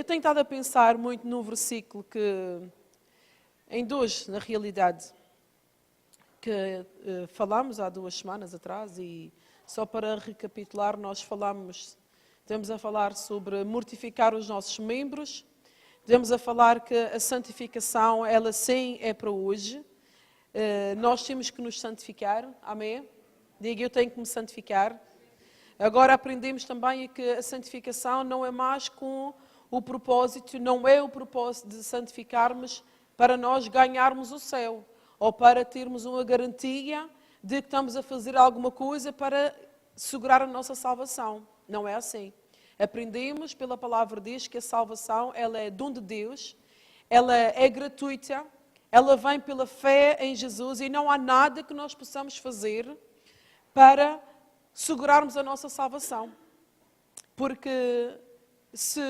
eu tenho estado a pensar muito num versículo em dois, na realidade, que falámos há 2 semanas atrás, e só para recapitular, estamos a falar sobre mortificar os nossos membros, estamos a falar que a santificação, ela sim é para hoje, nós temos que nos santificar, amém? Diga, eu tenho que me santificar. Agora aprendemos também que a santificação não é mais com o propósito, não é o propósito de santificarmos para nós ganharmos o céu, ou para termos uma garantia de que estamos a fazer alguma coisa para segurar a nossa salvação. Não é assim. Aprendemos pela palavra de Deus que a salvação, ela é dom de Deus, ela é gratuita, ela vem pela fé em Jesus e não há nada que nós possamos fazer para segurarmos a nossa salvação. Porque se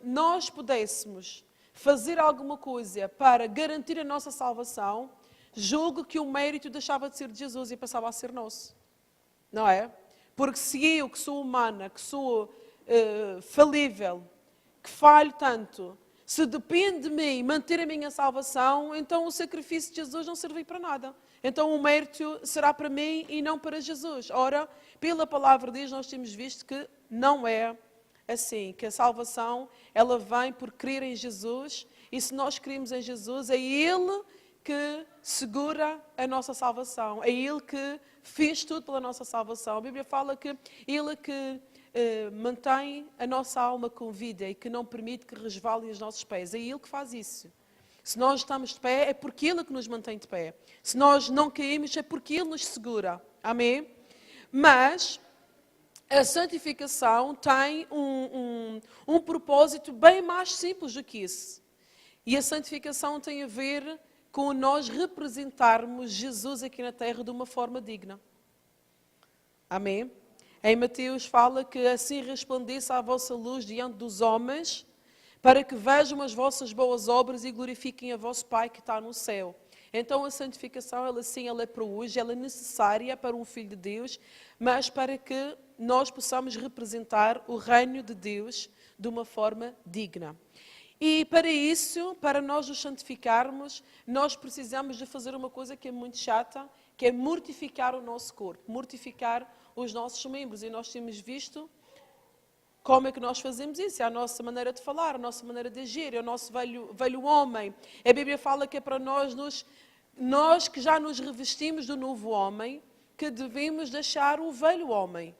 nós pudéssemos fazer alguma coisa para garantir a nossa salvação, julgo que o mérito deixava de ser de Jesus e passava a ser nosso. Não é? Porque se eu, que sou humana, que sou falível, que falho tanto, se depende de mim manter a minha salvação, então o sacrifício de Jesus não serve para nada. Então o mérito será para mim e não para Jesus. Ora, pela palavra de Deus nós temos visto que não é assim, que a salvação ela vem por crer em Jesus, e se nós cremos em Jesus, é Ele que segura a nossa salvação, é Ele que fez tudo pela nossa salvação. A Bíblia fala que Ele é que mantém a nossa alma com vida e que não permite que resvalem os nossos pés. É Ele que faz isso. Se nós estamos de pé, é porque Ele que nos mantém de pé. Se nós não caímos, é porque Ele nos segura. Amém? Mas a santificação tem um propósito bem mais simples do que isso. E a santificação tem a ver com nós representarmos Jesus aqui na terra de uma forma digna. Amém? Em Mateus fala que assim resplandeça a vossa luz diante dos homens, para que vejam as vossas boas obras e glorifiquem a vosso Pai que está no céu. Então a santificação, ela sim, ela é para hoje, ela é necessária para um filho de Deus, mas para que nós possamos representar o reino de Deus de uma forma digna. E para isso, para nós nos santificarmos, nós precisamos de fazer uma coisa que é muito chata, que é mortificar o nosso corpo, mortificar os nossos membros. E nós temos visto como é que nós fazemos isso. É a nossa maneira de falar, a nossa maneira de agir, é o nosso velho homem. A Bíblia fala que é para nós que já nos revestimos do novo homem, que devemos deixar o velho homem.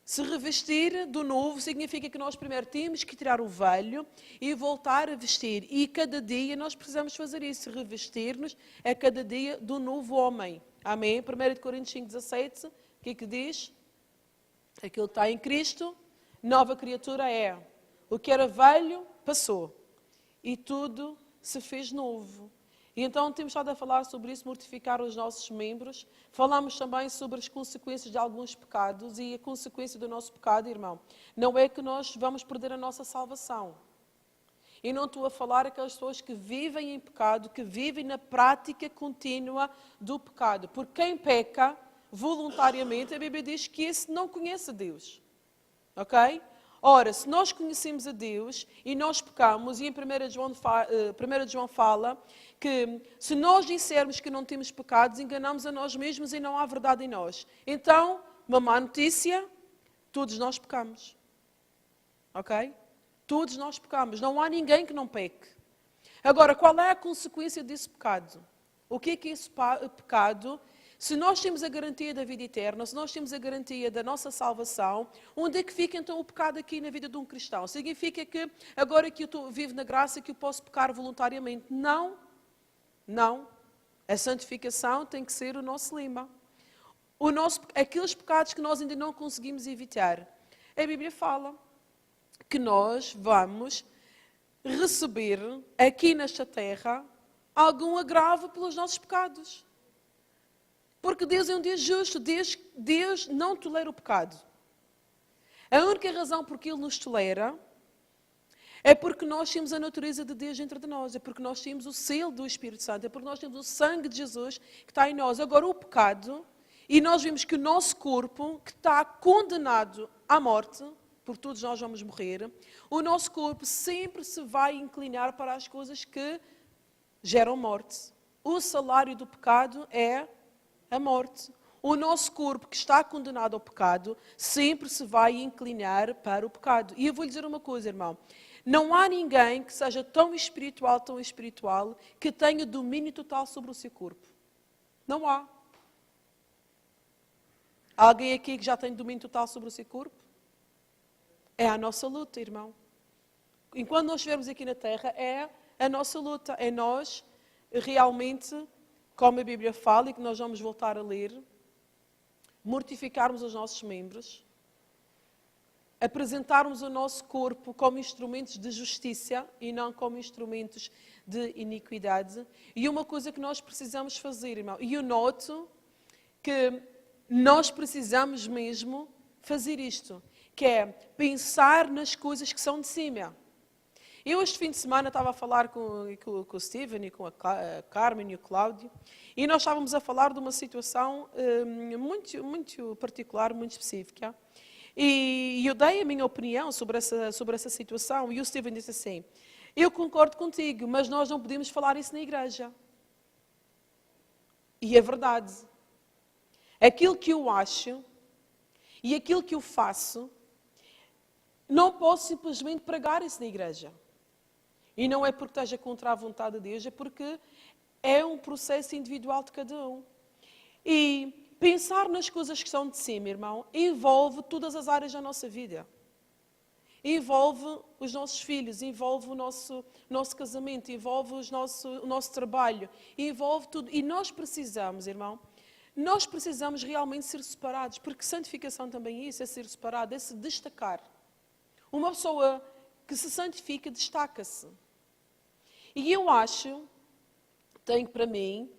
Se revestir do novo significa que nós primeiro temos que tirar o velho e voltar a vestir. E cada dia nós precisamos fazer isso, revestir-nos a cada dia do novo homem. Amém? 1 Coríntios 5,17, o que é que diz? Aquilo que está em Cristo, nova criatura é. O que era velho, passou. E tudo se fez novo. E então temos estado a falar sobre isso, mortificar os nossos membros. Falamos também sobre as consequências de alguns pecados. E a consequência do nosso pecado, irmão, não é que nós vamos perder a nossa salvação. E não estou a falar aquelas pessoas que vivem em pecado, que vivem na prática contínua do pecado. Porque quem peca voluntariamente, a Bíblia diz que esse não conhece Deus. Ok? Ora, se nós conhecemos a Deus e nós pecamos, e em 1 João fala que se nós dissermos que não temos pecados, enganamos a nós mesmos e não há verdade em nós. Então, uma má notícia, todos nós pecamos. Ok? Todos nós pecamos. Não há ninguém que não peque. Agora, qual é a consequência desse pecado? O que é esse pecado? Se nós temos a garantia da vida eterna, se nós temos a garantia da nossa salvação, onde é que fica então o pecado aqui na vida de um cristão? Significa que agora que eu vivo na graça que eu posso pecar voluntariamente? Não. Não. A santificação tem que ser o nosso lema. Aqueles pecados que nós ainda não conseguimos evitar. A Bíblia fala que nós vamos receber aqui nesta terra algum agravo pelos nossos pecados. Porque Deus é um Deus justo, Deus não tolera o pecado. A única razão por que Ele nos tolera é porque nós temos a natureza de Deus dentro de nós, é porque nós temos o selo do Espírito Santo, é porque nós temos o sangue de Jesus que está em nós. Agora o pecado, e nós vimos que o nosso corpo, que está condenado à morte, porque todos nós vamos morrer, o nosso corpo sempre se vai inclinar para as coisas que geram morte. O salário do pecado é a morte. O nosso corpo que está condenado ao pecado sempre se vai inclinar para o pecado. E eu vou lhe dizer uma coisa, irmão. Não há ninguém que seja tão espiritual, que tenha domínio total sobre o seu corpo. Não há. Há alguém aqui que já tem domínio total sobre o seu corpo? É a nossa luta, irmão. Enquanto nós estivermos aqui na terra, é a nossa luta. É nós realmente, como a Bíblia fala e que nós vamos voltar a ler, mortificarmos os nossos membros, apresentarmos o nosso corpo como instrumentos de justiça e não como instrumentos de iniquidade. E uma coisa que nós precisamos fazer, irmão, e eu noto que nós precisamos mesmo fazer isto, que é pensar nas coisas que são de cima. Eu este fim de semana estava a falar com o Steven e com a Carmen e o Cláudio, e nós estávamos a falar de uma situação muito particular, muito específica. E eu dei a minha opinião sobre essa situação, e o Steven disse assim: eu concordo contigo, mas nós não podemos falar isso na igreja. E é verdade. Aquilo que eu acho e aquilo que eu faço, não posso simplesmente pregar isso na igreja. E não é porque esteja contra a vontade de Deus, é porque é um processo individual de cada um. E pensar nas coisas que são de cima, irmão, envolve todas as áreas da nossa vida. Envolve os nossos filhos, envolve o nosso casamento, envolve o nosso trabalho, envolve tudo. E nós precisamos, irmão, nós precisamos realmente ser separados, porque santificação também é isso, é ser separado, é se destacar. Uma pessoa que se santifica, destaca-se. E eu acho, tenho para mim,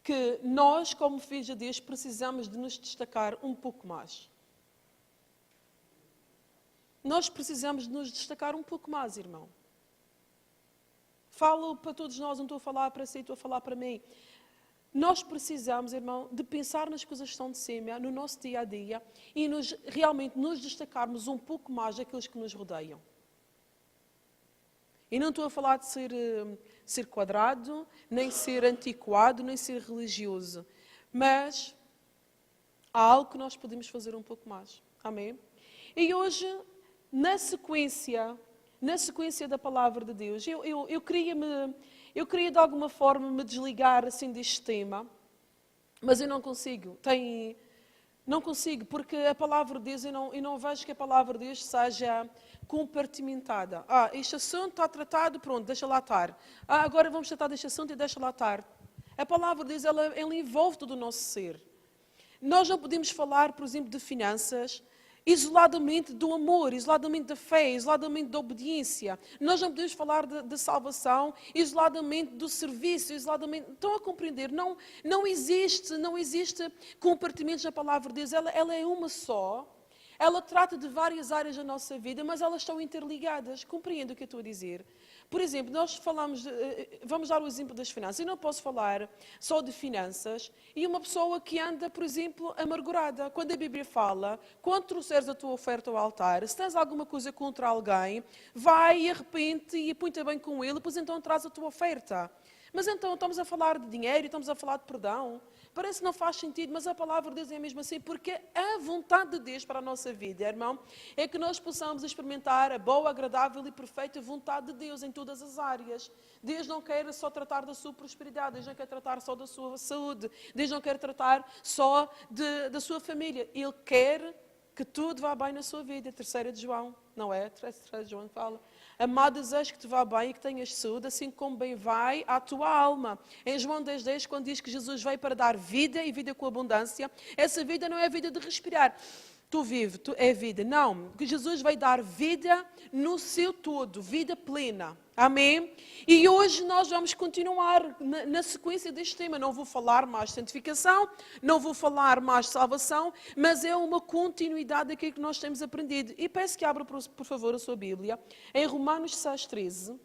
que nós, como filhos de Deus, precisamos de nos destacar um pouco mais. Nós precisamos de nos destacar um pouco mais, irmão. Falo para todos nós, não estou a falar para si, estou a falar para mim. Nós precisamos, irmão, de pensar nas coisas que estão de cima, no nosso dia a dia, e realmente nos destacarmos um pouco mais daqueles que nos rodeiam. E não estou a falar de ser quadrado, nem ser antiquado, nem ser religioso. Mas há algo que nós podemos fazer um pouco mais. Amém? E hoje, na sequência da palavra de Deus, eu queria de alguma forma me desligar assim deste tema, mas eu não consigo. Não consigo, porque a palavra de Deus, eu não vejo que a palavra de Deus seja compartimentada. Este assunto está tratado, pronto, deixa lá estar. Agora vamos tratar deste assunto e deixa lá estar. A palavra de Deus, ela envolve todo o nosso ser. Nós não podemos falar, por exemplo, de finanças isoladamente do amor, isoladamente da fé, isoladamente da obediência. Nós não podemos falar de salvação isoladamente do serviço, isoladamente... Estão a compreender? Não existe compartimentos na palavra de Deus. Ela é uma só. Ela trata de várias áreas da nossa vida, mas elas estão interligadas. Compreende o que eu estou a dizer? Por exemplo, nós vamos dar o exemplo das finanças. Eu não posso falar só de finanças e uma pessoa que anda, por exemplo, amargurada. Quando a Bíblia fala, quando trouxeres a tua oferta ao altar, se tens alguma coisa contra alguém, vai e arrepende e põe-te bem com ele, pois então traz a tua oferta. Mas então estamos a falar de dinheiro, estamos a falar de perdão. Parece que não faz sentido, mas a palavra de Deus é mesmo assim, porque a vontade de Deus para a nossa vida, irmão, é que nós possamos experimentar a boa, agradável e perfeita vontade de Deus em todas as áreas. Deus não quer só tratar da sua prosperidade, Deus não quer tratar só da sua saúde, Deus não quer tratar só da sua família. Ele quer que tudo vá bem na sua vida. 3 de João, não é? 3 de João fala. Amado, desejo que te vá bem e que tenhas saúde, assim como bem vai à tua alma. Em João 10:10, quando diz que Jesus veio para dar vida e vida com abundância, essa vida não é a vida de respirar. Tu vives, é vida. Não, que Jesus veio dar vida no seu todo, vida plena. Amém? E hoje nós vamos continuar na sequência deste tema. Não vou falar mais de santificação, não vou falar mais de salvação, mas é uma continuidade daquilo que nós temos aprendido. E peço que abra, por favor, a sua Bíblia, em Romanos 6:13,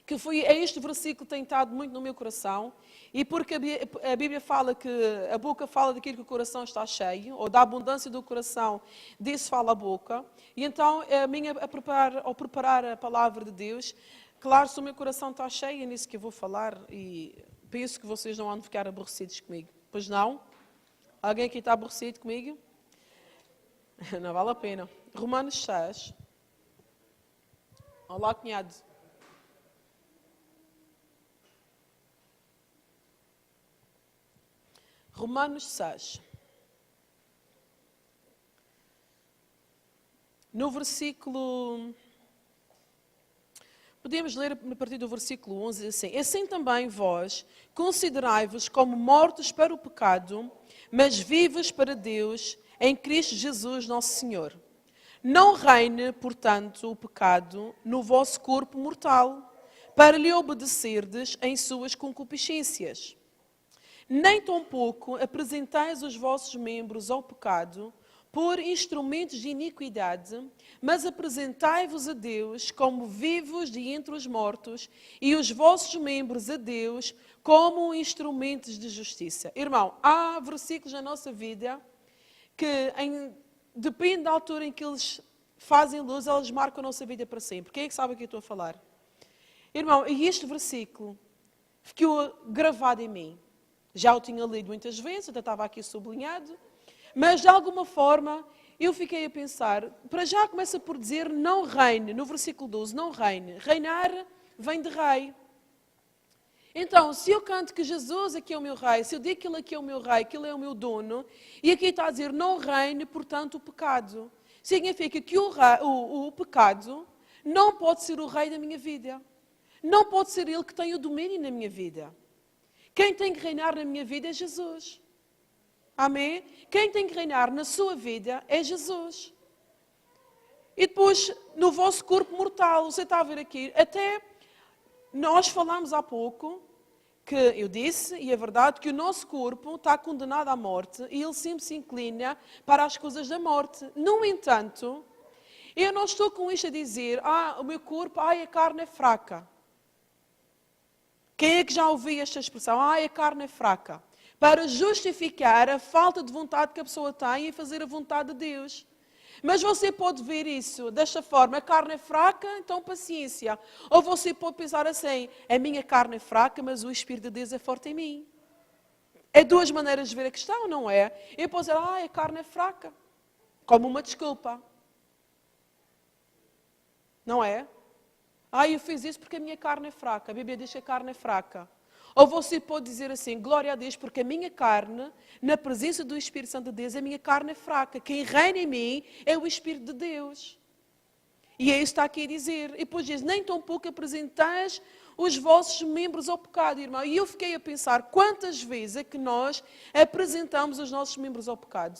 que foi este versículo que tem estado muito no meu coração, e porque a Bíblia fala que a boca fala daquilo que o coração está cheio, ou da abundância do coração, disso fala a boca. E então, ao preparar a palavra de Deus, claro, se o meu coração está cheio, é nisso que eu vou falar, e penso que vocês não vão ficar aborrecidos comigo. Pois não? Alguém aqui está aborrecido comigo? Não vale a pena. Romanos 6. Olá, cunhado. Romanos 6. No versículo... Podemos ler a partir do versículo 11, assim. Assim também vós, considerai-vos como mortos para o pecado, mas vivos para Deus, em Cristo Jesus nosso Senhor. Não reine, portanto, o pecado no vosso corpo mortal, para lhe obedecerdes em suas concupiscências. Nem tampouco apresentais os vossos membros ao pecado por instrumentos de iniquidade, mas apresentai-vos a Deus como vivos de entre os mortos e os vossos membros a Deus como instrumentos de justiça. Irmão, há versículos na nossa vida que, depende da altura em que eles fazem luz, eles marcam a nossa vida para sempre. Quem é que sabe o que eu estou a falar? Irmão, e este versículo ficou gravado em mim. Já o tinha lido muitas vezes, até estava aqui sublinhado, mas de alguma forma eu fiquei a pensar, para já começa por dizer não reine, no versículo 12, não reine. Reinar vem de rei. Então, se eu canto que Jesus aqui é o meu rei, se eu digo que ele aqui é o meu rei, que ele é o meu dono, e aqui está a dizer não reine, portanto, o pecado. Significa que o pecado não pode ser o rei da minha vida. Não pode ser ele que tem o domínio na minha vida. Quem tem que reinar na minha vida é Jesus. Amém? Quem tem que reinar na sua vida é Jesus. E depois, no vosso corpo mortal, você está a ver aqui, até nós falamos há pouco, que eu disse, e é verdade, que o nosso corpo está condenado à morte e ele sempre se inclina para as coisas da morte. No entanto, eu não estou com isto a dizer, o meu corpo, a carne é fraca. Quem é que já ouviu esta expressão? A carne é fraca. Para justificar a falta de vontade que a pessoa tem em fazer a vontade de Deus. Mas você pode ver isso desta forma, a carne é fraca, então paciência. Ou você pode pensar assim, a minha carne é fraca, mas o Espírito de Deus é forte em mim. É duas maneiras de ver a questão, não é? Eu posso dizer, a carne é fraca, como uma desculpa. Não é? Eu fiz isso porque a minha carne é fraca. A Bíblia diz que a carne é fraca. Ou você pode dizer assim, glória a Deus, porque a minha carne, na presença do Espírito Santo de Deus, a minha carne é fraca. Quem reina em mim é o Espírito de Deus. E é isso que está aqui a dizer. E depois diz, nem tão pouco apresentais os vossos membros ao pecado, irmão. E eu fiquei a pensar, quantas vezes é que nós apresentamos os nossos membros ao pecado?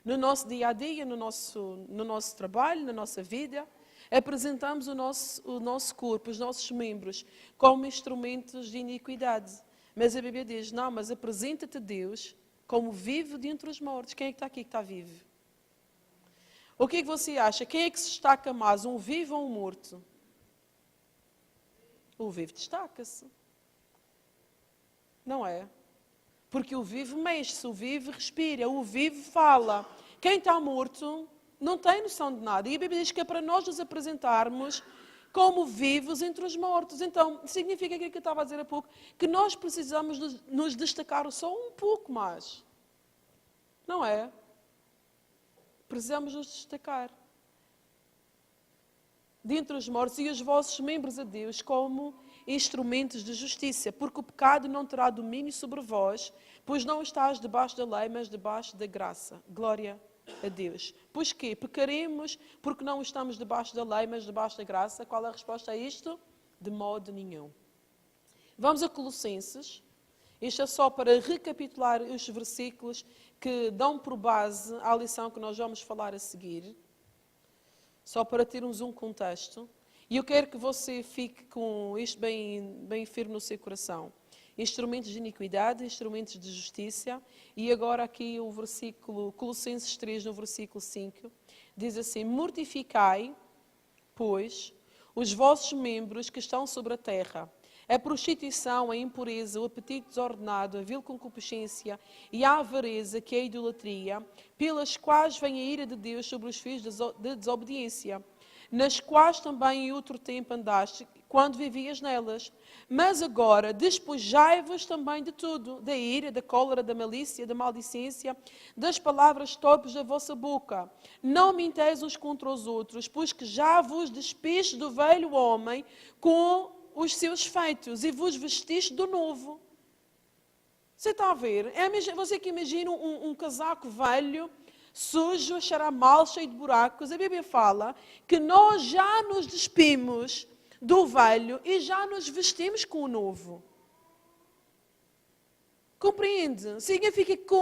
No nosso dia-a-dia, no nosso trabalho, na nossa vida. Apresentamos o nosso corpo, os nossos membros, como instrumentos de iniquidade. Mas a Bíblia diz, não, mas apresenta-te a Deus como vivo de entre os mortos. Quem é que está aqui que está vivo? O que é que você acha? Quem é que se destaca mais, um vivo ou um morto? O vivo destaca-se. Não é? Porque o vivo mexe-se, o vivo respira, o vivo fala. Quem está morto não tem noção de nada. E a Bíblia diz que é para nós nos apresentarmos como vivos entre os mortos. Então, significa aquilo que eu estava a dizer há pouco, que nós precisamos nos destacar só um pouco mais. Não é? Precisamos nos destacar. De entre os mortos e os vossos membros a Deus como instrumentos de justiça, porque o pecado não terá domínio sobre vós, pois não estás debaixo da lei, mas debaixo da graça. Glória a Deus. Pois que pecaremos porque não estamos debaixo da lei, mas debaixo da graça? Qual é a resposta a isto? De modo nenhum. Vamos a Colossenses. Isto é só para recapitular os versículos que dão por base à lição que nós vamos falar a seguir. Só para termos um contexto. E eu quero que você fique com isto bem firme no seu coração. Instrumentos de iniquidade, instrumentos de justiça. E agora aqui o versículo, Colossenses 3, no versículo 5, diz assim, mortificai, pois, os vossos membros que estão sobre a terra. A prostituição, a impureza, o apetite desordenado, a vil concupiscência e a avareza, que é a idolatria, pelas quais vem a ira de Deus sobre os filhos de desobediência, nas quais também em outro tempo andaste, quando vivias nelas. Mas agora despojai-vos também de tudo, da ira, da cólera, da malícia, da maldicência, das palavras torpes da vossa boca. Não minteis uns contra os outros, pois que já vos despiste do velho homem com os seus feitos e vos vestiste do novo. Você está a ver? Você que imagina um casaco velho, sujo, a cheirar mal, cheio de buracos. A Bíblia fala que nós já nos despimos do velho e já nos vestimos com o novo. Compreende? Significa que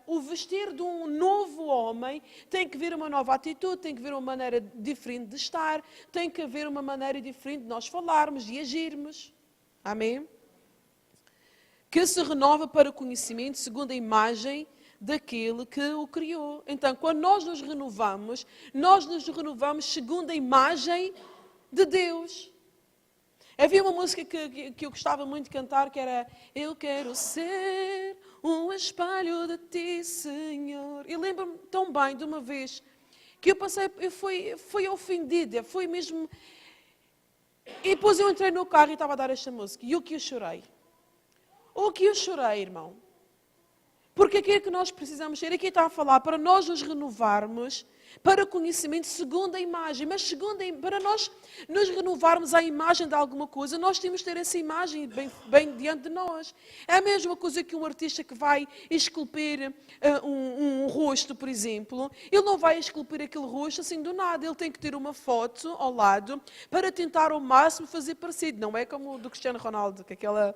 o vestir de um novo homem tem que vir uma nova atitude, tem que vir uma maneira diferente de estar, tem que haver uma maneira diferente de nós falarmos, de agirmos. Amém? Que se renova para o conhecimento segundo a imagem daquele que o criou. Então, quando nós nos renovamos segundo a imagem de Deus. Havia uma música que eu gostava muito de cantar, que era Eu quero ser um espelho de ti, Senhor. E lembro-me tão bem de uma vez que eu fui ofendida, foi mesmo... E depois eu entrei no carro e estava a dar esta música. E o que eu chorei? O que eu chorei, irmão? Porque aquilo que nós precisamos ser, aqui está a falar, para nós nos renovarmos para o conhecimento segundo a imagem. Mas para nós nos renovarmos à imagem de alguma coisa, nós temos de ter essa imagem bem diante de nós. É a mesma coisa que um artista que vai esculpir um rosto, por exemplo. Ele não vai esculpir aquele rosto assim do nada. Ele tem que ter uma foto ao lado para tentar ao máximo fazer parecido. Não é como o do Cristiano Ronaldo, que aquela...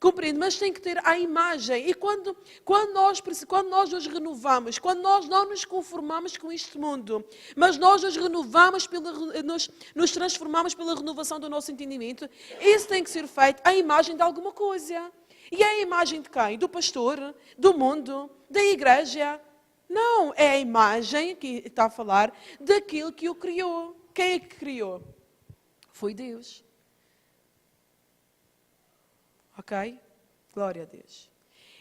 Compreende? Mas tem que ter a imagem. E quando nós nos renovamos, quando nós não nos conformamos com este mundo, mas nós nos renovamos, nos transformamos pela renovação do nosso entendimento, isso tem que ser feito à imagem de alguma coisa. E é a imagem de quem? Do pastor? Do mundo? Da igreja? Não, é a imagem, que está a falar, daquele que o criou. Quem é que criou? Foi Deus. Ok? Glória a Deus.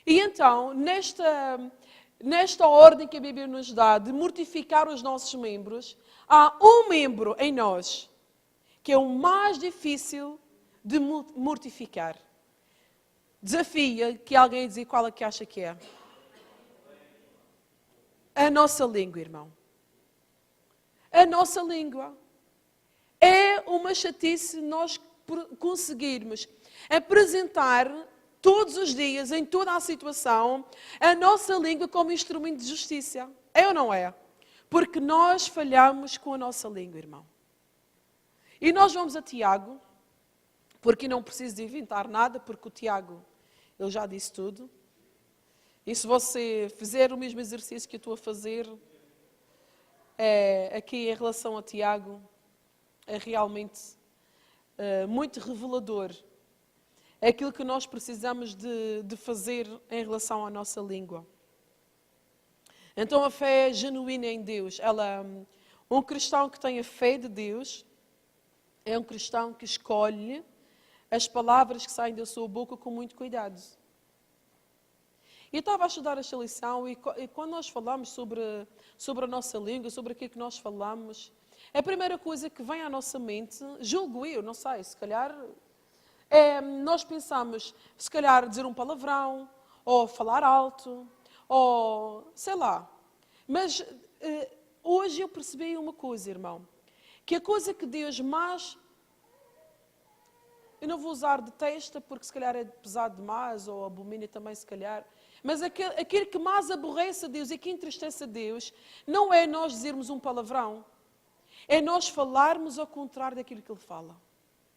E então, nesta ordem que a Bíblia nos dá de mortificar os nossos membros, há um membro em nós que é o mais difícil de mortificar. Desafia que alguém diga qual é que acha que é. A nossa língua, irmão. A nossa língua. É uma chatice nós conseguirmos apresentar todos os dias, em toda a situação, a nossa língua como instrumento de justiça. É ou não é? Porque nós falhamos com a nossa língua, irmão. E nós vamos a Tiago, porque não preciso de inventar nada, porque o Tiago, ele já disse tudo. E se você fizer o mesmo exercício que eu estou a fazer, aqui em relação a Tiago, é realmente muito revelador. É aquilo que nós precisamos de fazer em relação à nossa língua. Então a fé genuína em Deus, um cristão que tem a fé de Deus, é um cristão que escolhe as palavras que saem da sua boca com muito cuidado. Eu estava a estudar esta lição e quando nós falamos sobre a nossa língua, sobre aquilo que nós falamos, a primeira coisa que vem à nossa mente, julgo eu, não sei, se calhar... nós pensamos, se calhar, dizer um palavrão, ou falar alto, ou sei lá. Mas hoje eu percebi uma coisa, irmão, que a coisa que Deus mais... Eu não vou usar detesta, porque se calhar é pesado demais, ou abomina também, se calhar. Mas aquilo que mais aborrece a Deus e que entristece a Deus, não é nós dizermos um palavrão, é nós falarmos ao contrário daquilo que Ele fala.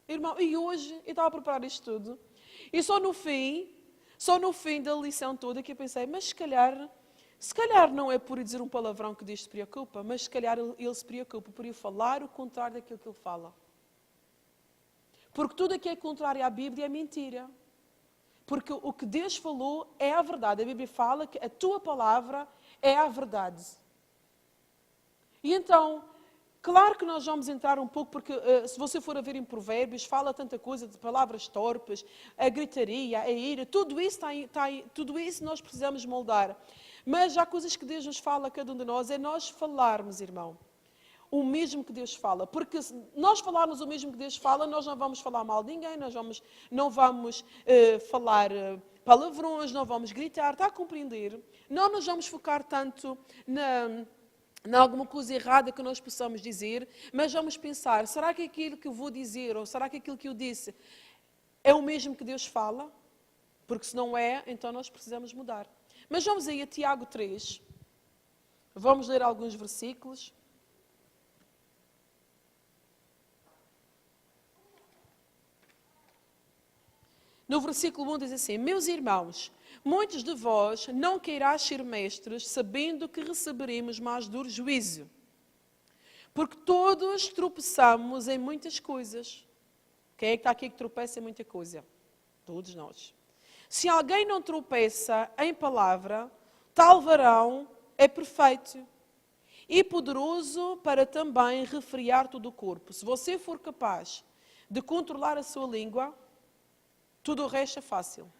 Irmão, e hoje, eu estava a preparar isto tudo, e só no fim da lição toda, que eu pensei, mas se calhar não é por eu dizer um palavrão que Deus se preocupa, mas se calhar Ele se preocupa por eu falar o contrário daquilo que Ele fala. Porque tudo aquilo que é contrário à Bíblia é mentira. Porque o que Deus falou é a verdade. A Bíblia fala que a tua palavra é a verdade. E então, Claro que nós vamos entrar um pouco, porque se você for a ver em Provérbios, fala tanta coisa de palavras torpes, a gritaria, a ira, tudo isso, tudo isso nós precisamos moldar. Mas há coisas que Deus nos fala a cada um de nós, é nós falarmos, irmão, o mesmo que Deus fala. Porque se nós falarmos o mesmo que Deus fala, nós não vamos falar mal de ninguém, não vamos falar palavrões, não vamos gritar, está a compreender? Não nos vamos focar tanto em alguma coisa errada que nós possamos dizer, mas vamos pensar, será que aquilo que eu vou dizer, ou será que aquilo que eu disse, é o mesmo que Deus fala? Porque se não é, então nós precisamos mudar. Mas vamos aí a Tiago 3, vamos ler alguns versículos. No versículo 1 diz assim: meus irmãos, muitos de vós não queirás ser mestres, sabendo que receberemos mais duro juízo. Porque todos tropeçamos em muitas coisas. Quem é que está aqui que tropeça em muita coisa? Todos nós. Se alguém não tropeça em palavra, tal varão é perfeito e poderoso para também refrear todo o corpo. Se você for capaz de controlar a sua língua, tudo o resto é fácil.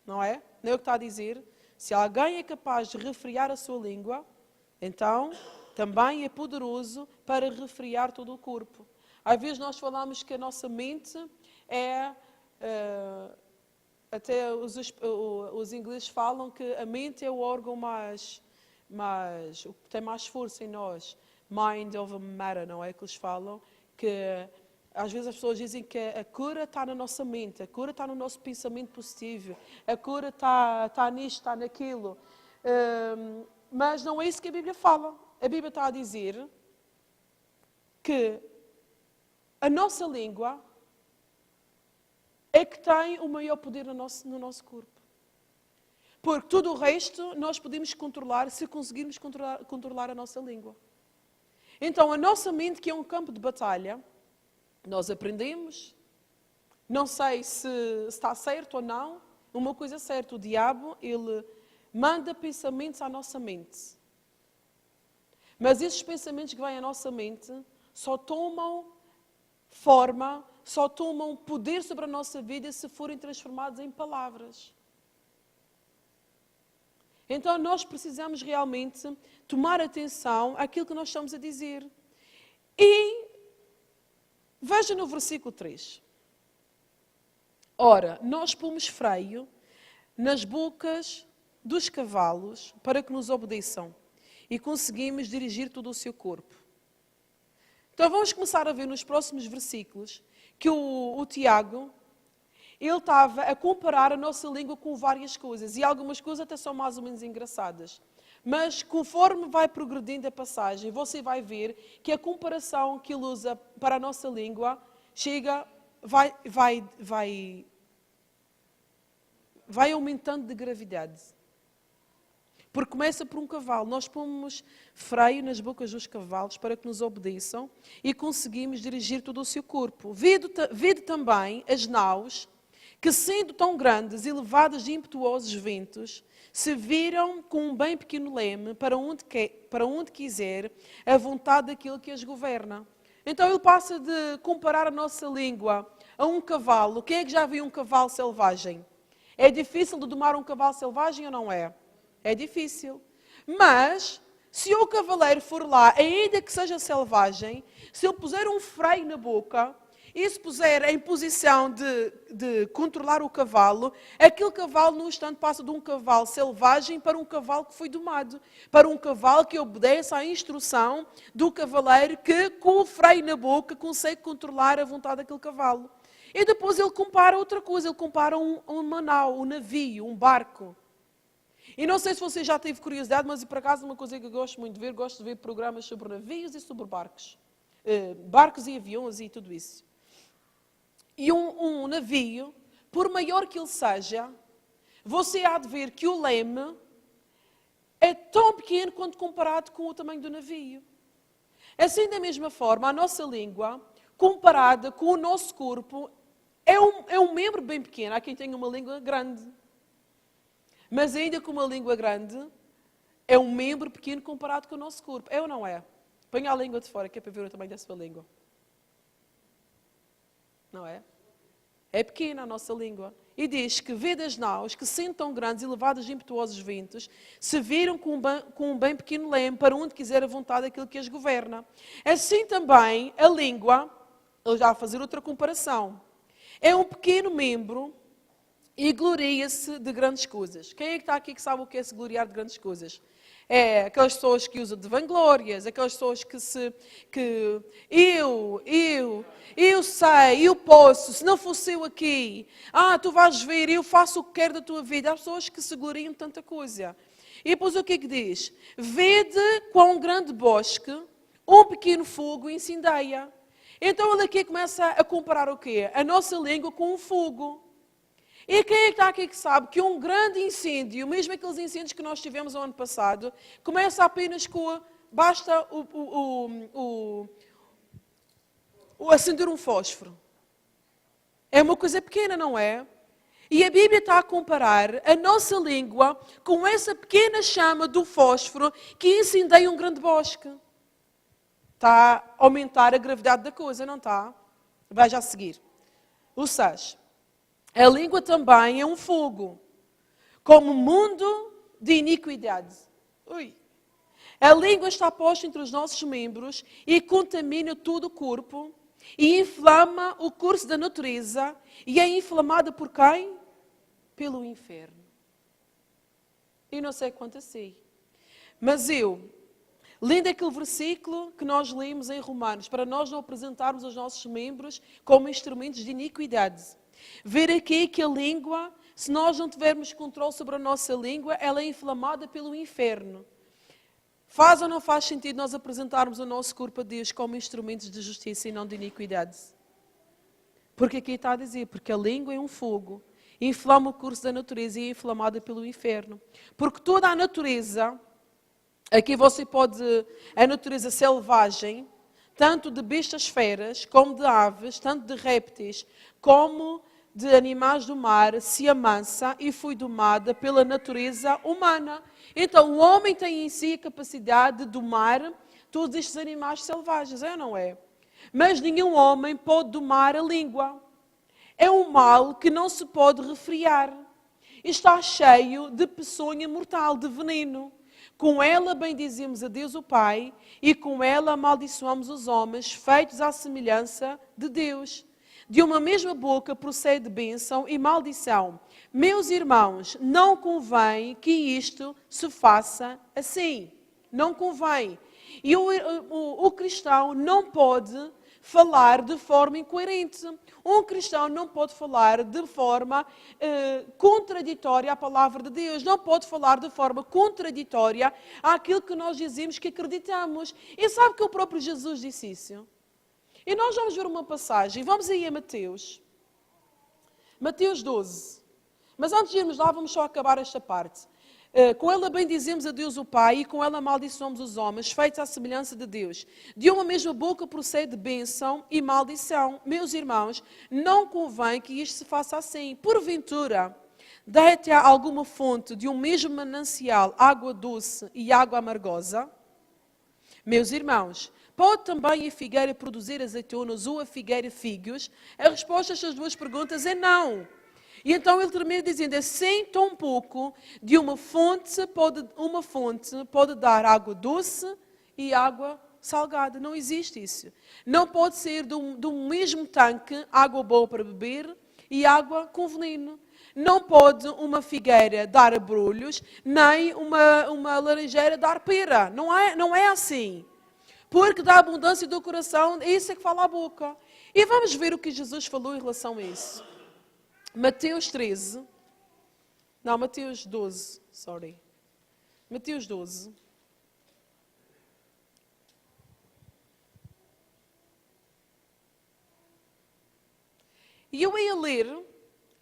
Não é? Não é o que está a dizer? Se alguém é capaz de refrear a sua língua, então também é poderoso para refrear todo o corpo. Às vezes nós falamos que a nossa mente é... até os ingleses falam que a mente é o órgão o que tem mais força em nós. Mind over matter, não é que eles falam? Que às vezes as pessoas dizem que a cura está na nossa mente, a cura está no nosso pensamento positivo, a cura está nisto, está naquilo. Mas não é isso que a Bíblia fala. A Bíblia está a dizer que a nossa língua é que tem o maior poder no nosso corpo. Porque tudo o resto nós podemos controlar se conseguirmos controlar a nossa língua. Então a nossa mente, que é um campo de batalha, nós aprendemos, não sei se está certo ou não, uma coisa é certa, o diabo, ele manda pensamentos à nossa mente. Mas esses pensamentos que vêm à nossa mente só tomam forma, só tomam poder sobre a nossa vida se forem transformados em palavras. Então nós precisamos realmente tomar atenção àquilo que nós estamos a dizer. E veja no versículo 3. Ora, nós pomos freio nas bocas dos cavalos para que nos obedeçam e conseguimos dirigir todo o seu corpo. Então vamos começar a ver nos próximos versículos que o Tiago, ele estava a comparar a nossa língua com várias coisas, e algumas coisas até são mais ou menos engraçadas. Mas conforme vai progredindo a passagem, você vai ver que a comparação que ele usa para a nossa língua vai aumentando de gravidade. Porque começa por um cavalo. Nós pomos freio nas bocas dos cavalos para que nos obedeçam e conseguimos dirigir todo o seu corpo. Vede também as naus, que sendo tão grandes e levadas de impetuosos ventos, se viram com um bem pequeno leme para onde quiser a vontade daquele que as governa. Então ele passa de comparar a nossa língua a um cavalo. Quem é que já viu um cavalo selvagem? É difícil de domar um cavalo selvagem ou não é? É difícil. Mas, se o cavaleiro for lá, ainda que seja selvagem, se ele puser um freio na boca e se puser em posição de controlar o cavalo, aquele cavalo, no instante, passa de um cavalo selvagem para um cavalo que foi domado. Para um cavalo que obedece à instrução do cavaleiro que, com o freio na boca, consegue controlar a vontade daquele cavalo. E depois ele compara outra coisa. Ele compara uma nau, um navio, um barco. E não sei se você já teve curiosidade, mas por acaso uma coisa que eu gosto muito de ver, gosto de ver programas sobre navios e sobre barcos. Barcos e aviões e tudo isso. E um navio, por maior que ele seja, você há de ver que o leme é tão pequeno quanto comparado com o tamanho do navio. Assim, da mesma forma, a nossa língua, comparada com o nosso corpo, é um membro bem pequeno. Há quem tenha uma língua grande. Mas ainda com uma língua grande, é um membro pequeno comparado com o nosso corpo. É ou não é? Põe a língua de fora, que é para ver o tamanho da sua língua. Não é? É pequena a nossa língua. E diz que vê das naus que sendo tão grandes e levadas de impetuosos ventos, se viram com um bem pequeno leme para onde quiser a vontade daquilo que as governa. Assim também a língua, ele já vai fazer outra comparação, é um pequeno membro e gloria-se de grandes coisas. Quem é que está aqui que sabe o que é se gloriar de grandes coisas? É aquelas pessoas que usam de vanglórias, aquelas pessoas que eu sei, eu posso, se não fosse eu aqui, tu vais ver, eu faço o que quero da tua vida. Há pessoas que se gloriam de tanta coisa. E depois o que é que diz? Vede quão grande bosque, um pequeno fogo incendeia. Então ele aqui começa a comparar o quê? A nossa língua com um fogo. E quem é que está aqui que sabe que um grande incêndio, mesmo aqueles incêndios que nós tivemos no ano passado, começa apenas com, basta o acender um fósforo. É uma coisa pequena, não é? E a Bíblia está a comparar a nossa língua com essa pequena chama do fósforo que incendeia um grande bosque. Está a aumentar a gravidade da coisa, não está? Veja a seguir. O 6. A língua também é um fogo, como mundo de iniquidade. Ui. A língua está posta entre os nossos membros e contamina todo o corpo e inflama o curso da natureza e é inflamada por quem? Pelo inferno. E não sei quanto assim. Mas lendo aquele versículo que nós lemos em Romanos, para nós não apresentarmos os nossos membros como instrumentos de iniquidade. Ver aqui que a língua, se nós não tivermos controle sobre a nossa língua, ela é inflamada pelo inferno. Faz ou não faz sentido nós apresentarmos o nosso corpo a Deus como instrumentos de justiça e não de iniquidade? Porque aqui está a dizer, porque a língua é um fogo, inflama o curso da natureza e é inflamada pelo inferno. Porque toda a natureza, aqui você pode, a natureza selvagem, tanto de bestas feras, como de aves, tanto de répteis, como de animais do mar, se amansa e foi domada pela natureza humana. Então, o homem tem em si a capacidade de domar todos estes animais selvagens, é ou não é? Mas nenhum homem pode domar a língua. É um mal que não se pode refriar. Está cheio de peçonha mortal, de veneno. Com ela bendizemos a Deus o Pai e com ela amaldiçoamos os homens feitos à semelhança de Deus. De uma mesma boca procede bênção e maldição. Meus irmãos, não convém que isto se faça assim. Não convém. E o cristão não pode falar de forma incoerente. Um cristão não pode falar de forma contraditória à palavra de Deus. Não pode falar de forma contraditória àquilo que nós dizemos que acreditamos. E sabe que o próprio Jesus disse isso? E nós vamos ver uma passagem. Vamos aí a Mateus. Mateus 12. Mas antes de irmos lá, vamos só acabar esta parte. Com ela bendizemos a Deus o Pai e com ela amaldiçoamos os homens, feitos à semelhança de Deus. De uma mesma boca procede bênção e maldição. Meus irmãos, não convém que isto se faça assim. Porventura, dá-te alguma fonte de um mesmo manancial, água doce e água amargosa? Meus irmãos, pode também a figueira produzir azeitonas ou a figueira figos? A resposta a estas duas perguntas é não. E então ele termina dizendo, assim tão pouco de uma fonte pode dar água doce e água salgada. Não existe isso. Não pode ser do mesmo tanque água boa para beber e água com veneno. Não pode uma figueira dar abrolhos, nem uma laranjeira dar pera. Não é assim. Porque da abundância do coração, é isso que fala a boca. E vamos ver o que Jesus falou em relação a isso. Mateus 12, Mateus 12. E eu ia ler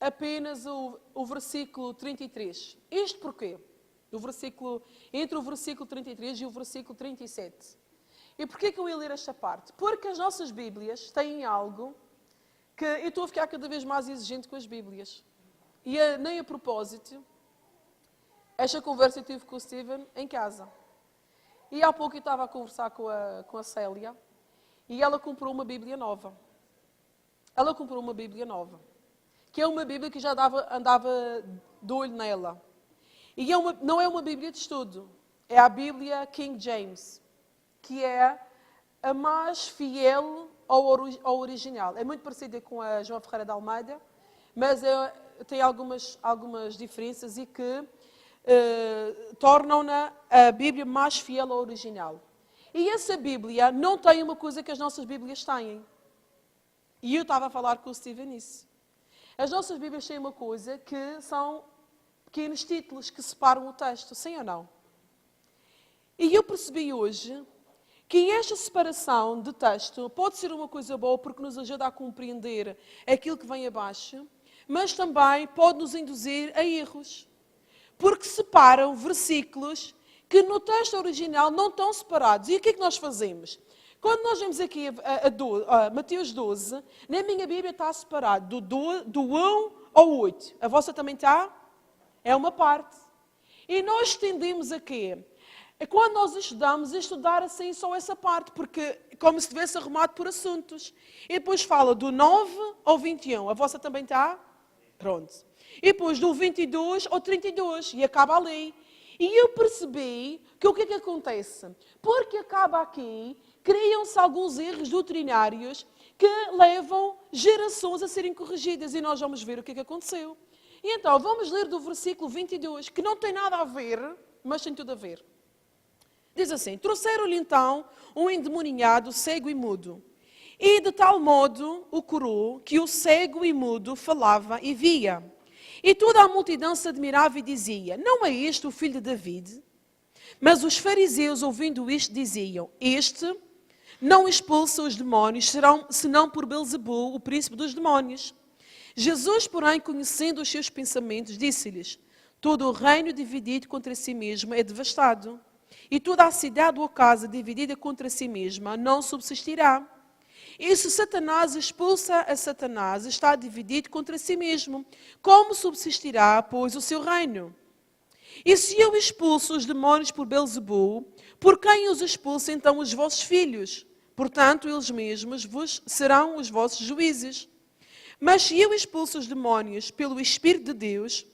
apenas o versículo 33. Isto porquê? Entre o versículo 33 e o versículo 37. E porquê que eu ia ler esta parte? Porque as nossas Bíblias têm algo que eu estou a ficar cada vez mais exigente com as Bíblias. E nem a propósito, esta conversa eu tive com o Steven em casa. E há pouco eu estava a conversar com a Célia e ela comprou uma Bíblia nova. Ela comprou uma Bíblia nova. Que é uma Bíblia que já andava de olho nela. E não é uma Bíblia de estudo. É a Bíblia King James. Que é a mais fiel ao original. É muito parecida com a João Ferreira de Almeida, mas tem algumas diferenças e que tornam-na a Bíblia mais fiel ao original. E essa Bíblia não tem uma coisa que as nossas Bíblias têm. E eu estava a falar com o Steven nisso. As nossas Bíblias têm uma coisa que são pequenos títulos que separam o texto, sim ou não? E eu percebi hoje que esta separação de texto pode ser uma coisa boa porque nos ajuda a compreender aquilo que vem abaixo, mas também pode nos induzir a erros. Porque separam versículos que no texto original não estão separados. E o que é que nós fazemos? Quando nós vemos aqui a Mateus 12, na minha Bíblia está separado do 1 ao 8. A vossa também está? É uma parte. E nós tendemos a quê? Quando nós estudamos, a estudar assim só essa parte, porque como se tivesse arrumado por assuntos. E depois fala do 9 ao 21. A vossa também está? Pronto. E depois do 22 ao 32. E acaba ali. E eu percebi que o que é que acontece? Porque acaba aqui, criam-se alguns erros doutrinários que levam gerações a serem corrigidas. E nós vamos ver o que é que aconteceu. E então, vamos ler do versículo 22, que não tem nada a ver, mas tem tudo a ver. Diz assim: trouxeram-lhe então um endemoninhado, cego e mudo. E de tal modo o curou, que o cego e mudo falava e via. E toda a multidão se admirava e dizia: não é este o filho de David? Mas os fariseus, ouvindo isto, diziam: este não expulsa os demónios, senão por Belzebu, o príncipe dos demónios. Jesus, porém, conhecendo os seus pensamentos, disse-lhes: todo o reino dividido contra si mesmo é devastado. E toda a cidade ou casa dividida contra si mesma não subsistirá. E se Satanás expulsa a Satanás, está dividido contra si mesmo. Como subsistirá, pois, o seu reino? E se eu expulso os demónios por Belzebu, por quem os expulsa então os vossos filhos? Portanto, eles mesmos serão os vossos juízes. Mas se eu expulso os demónios pelo Espírito de Deus,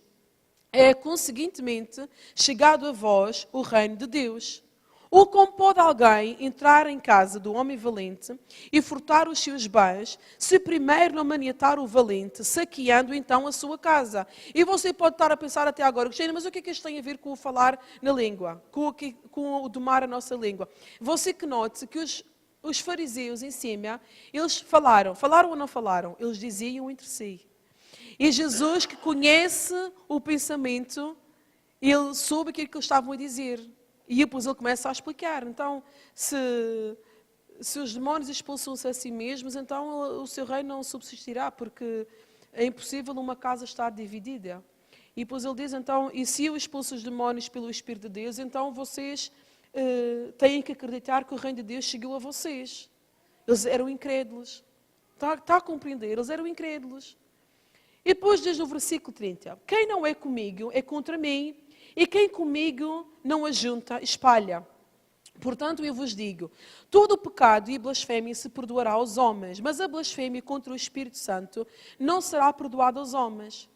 é, conseguintemente, chegado a vós o reino de Deus. Ou como pode alguém entrar em casa do homem valente e furtar os seus bens, se primeiro não maniatar o valente, saqueando então a sua casa? E você pode estar a pensar até agora: mas o que é que isto tem a ver com o falar na língua? Com o domar a nossa língua? Você que note que os fariseus em cima, eles falaram ou não falaram? Eles diziam entre si. E Jesus, que conhece o pensamento, ele soube aquilo que eles estavam a dizer. E depois ele começa a explicar. Então, se os demónios expulsam-se a si mesmos, então o seu reino não subsistirá, porque é impossível uma casa estar dividida. E depois ele diz, então, e se eu expulso os demónios pelo Espírito de Deus, então vocês têm que acreditar que o reino de Deus chegou a vocês. Eles eram incrédulos. Está a compreender? Eles eram incrédulos. E depois diz no versículo 30, quem não é comigo é contra mim, e quem comigo não ajunta, espalha. Portanto, eu vos digo, todo o pecado e blasfémia se perdoará aos homens, mas a blasfémia contra o Espírito Santo não será perdoada aos homens.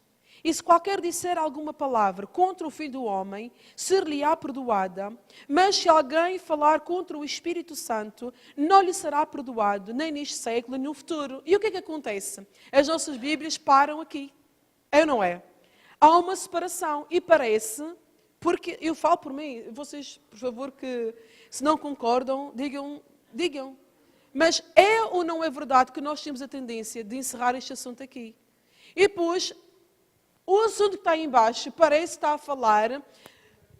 E se qualquer disser alguma palavra contra o Filho do Homem, ser-lhe-á perdoada, mas se alguém falar contra o Espírito Santo, não lhe será perdoado, nem neste século, nem no futuro. E o que é que acontece? As nossas Bíblias param aqui. É ou não é? Há uma separação. E parece, porque eu falo por mim, vocês, por favor, que se não concordam, digam. Mas é ou não é verdade que nós temos a tendência de encerrar este assunto aqui? E depois, o assunto que está aí embaixo parece estar a falar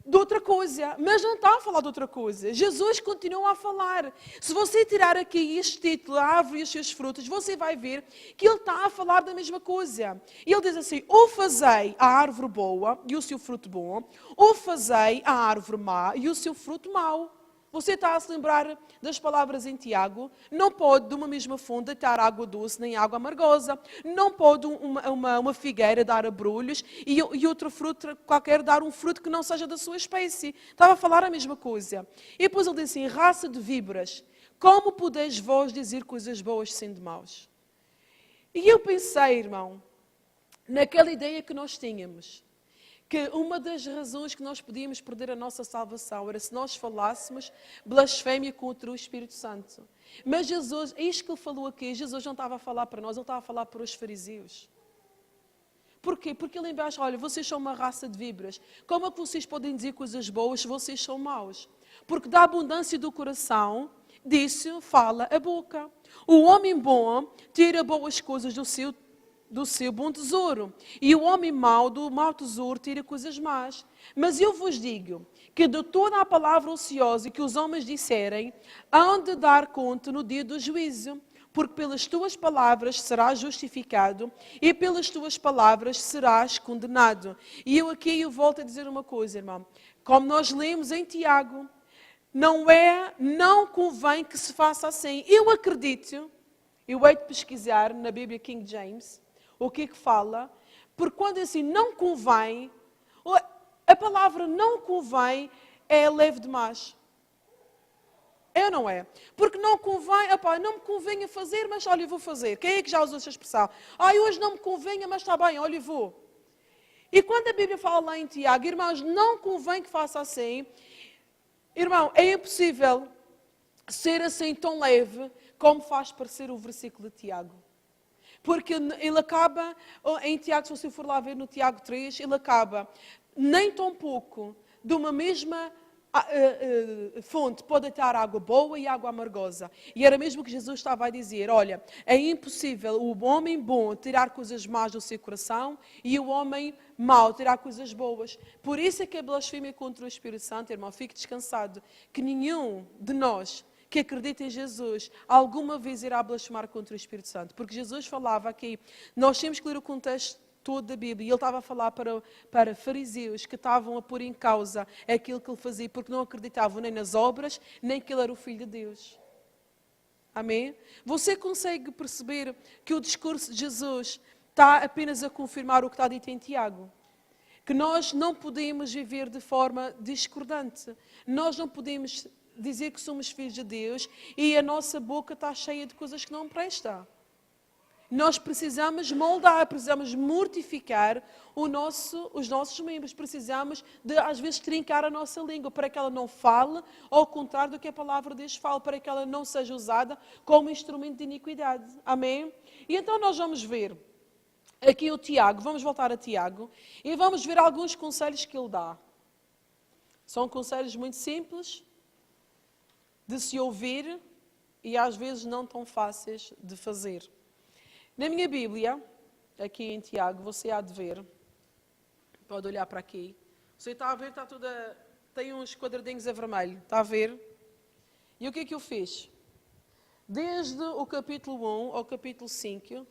de outra coisa, mas não está a falar de outra coisa. Jesus continua a falar. Se você tirar aqui este título, a árvore e os seus frutos, você vai ver que ele está a falar da mesma coisa. E ele diz assim, ou fazei a árvore boa e o seu fruto bom, ou fazei a árvore má e o seu fruto mau. Você está a se lembrar das palavras em Tiago? Não pode de uma mesma fonte deitar água doce nem água amargosa. Não pode uma figueira dar abrolhos e outro fruto qualquer dar um fruto que não seja da sua espécie. Estava a falar a mesma coisa. E depois ele disse assim, raça de víboras, como podeis vós dizer coisas boas sendo maus? E eu pensei, irmão, naquela ideia que nós tínhamos, que uma das razões que nós podíamos perder a nossa salvação era se nós falássemos blasfémia contra o Espírito Santo. Mas Jesus, é isto que ele falou aqui, Jesus não estava a falar para nós, ele estava a falar para os fariseus. Porquê? Porque ele embaixo, olha, vocês são uma raça de víboras. Como é que vocês podem dizer coisas boas se vocês são maus? Porque da abundância do coração, disso fala a boca. O homem bom tira boas coisas do seu bom tesouro. E o homem mau, do mau tesouro, tira coisas más. Mas eu vos digo que de toda a palavra ociosa que os homens disserem, hão de dar conta no dia do juízo. Porque pelas tuas palavras serás justificado e pelas tuas palavras serás condenado. E eu volto a dizer uma coisa, irmão. Como nós lemos em Tiago, não convém que se faça assim. Eu acredito, eu hei de pesquisar na Bíblia King James, o que é que fala, porque quando é assim, não convém, a palavra não convém é leve demais. É ou não é? Porque não convém, não me convém a fazer, mas olha, eu vou fazer. Quem é que já usou essa expressão? Hoje não me convenha, mas está bem, olha, eu vou. E quando a Bíblia fala lá em Tiago, irmãos, não convém que faça assim. Irmão, é impossível ser assim tão leve como faz parecer o versículo de Tiago. Porque ele acaba, em Tiago, se você for lá ver no Tiago 3, ele acaba nem tão pouco de uma mesma fonte pode deitar água boa e água amargosa. E era mesmo o que Jesus estava a dizer, olha, é impossível o homem bom tirar coisas más do seu coração e o homem mau tirar coisas boas. Por isso é que a blasfémia contra o Espírito Santo, irmão, fique descansado, que nenhum de nós que acredita em Jesus, alguma vez irá blasfemar contra o Espírito Santo. Porque Jesus falava aqui, nós temos que ler o contexto todo da Bíblia, e ele estava a falar para fariseus que estavam a pôr em causa aquilo que ele fazia, porque não acreditavam nem nas obras, nem que ele era o Filho de Deus. Amém? Você consegue perceber que o discurso de Jesus está apenas a confirmar o que está dito em Tiago? Que nós não podemos viver de forma discordante. Nós não podemos dizer que somos filhos de Deus e a nossa boca está cheia de coisas que não prestam. Nós precisamos moldar, precisamos mortificar os nossos membros. Precisamos de, às vezes, trincar a nossa língua para que ela não fale ao contrário do que a palavra de Deus fala, para que ela não seja usada como instrumento de iniquidade. Amém? E então nós vamos ver aqui o Tiago, vamos voltar a Tiago, e vamos ver alguns conselhos que ele dá. São conselhos muito simples de se ouvir e às vezes não tão fáceis de fazer. Na minha Bíblia, aqui em Tiago, você há de ver, pode olhar para aqui, você está a ver, está tudo tem uns quadradinhos a vermelho, está a ver? E o que é que eu fiz? Desde o capítulo 1 ao capítulo 5,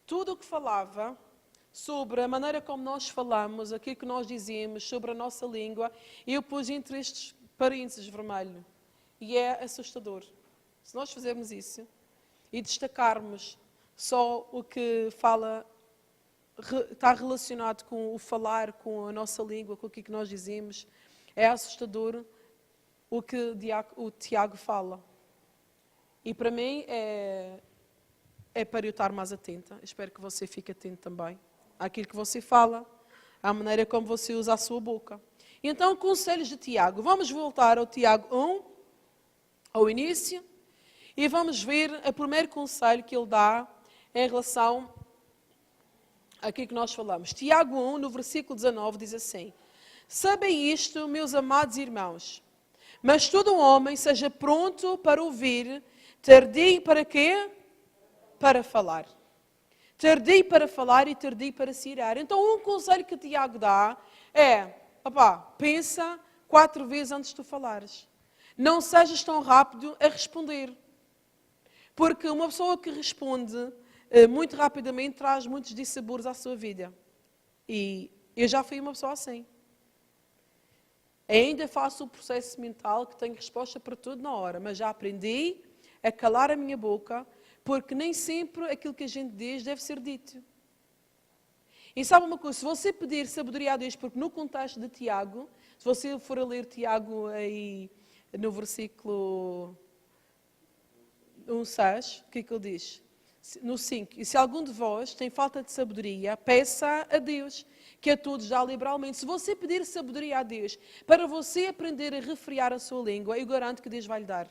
tudo o que falava sobre a maneira como nós falamos, aquilo que nós dizemos, sobre a nossa língua, eu pus entre estes parênteses vermelho. E é assustador. Se nós fizermos isso e destacarmos só o que está relacionado com o falar, com a nossa língua, com aquilo que nós dizemos, é assustador o que o Tiago fala. E para mim é para eu estar mais atenta. Espero que você fique atento também àquilo que você fala, à maneira como você usa a sua boca. Então, conselhos de Tiago. Vamos voltar ao Tiago 1, ao início, e vamos ver o primeiro conselho que ele dá em relação àquilo que nós falamos. Tiago 1, no versículo 19, diz assim: sabem isto, meus amados irmãos, mas todo homem seja pronto para ouvir, tardio para quê? Para falar. Tardio para falar e tardio para se irar. Então, um conselho que Tiago dá é, pensa 4 vezes antes de tu falares. Não sejas tão rápido a responder. Porque uma pessoa que responde muito rapidamente traz muitos dissabores à sua vida. E eu já fui uma pessoa assim. Ainda faço o processo mental que tenho resposta para tudo na hora, mas já aprendi a calar a minha boca, porque nem sempre aquilo que a gente diz deve ser dito. E sabe uma coisa, se você pedir sabedoria a Deus, porque no contexto de Tiago, se você for a ler Tiago aí no versículo 1:6, o que é que ele diz? No 5, e se algum de vós tem falta de sabedoria, peça a Deus, que a todos dá liberalmente. Se você pedir sabedoria a Deus, para você aprender a refrear a sua língua, eu garanto que Deus vai lhe dar.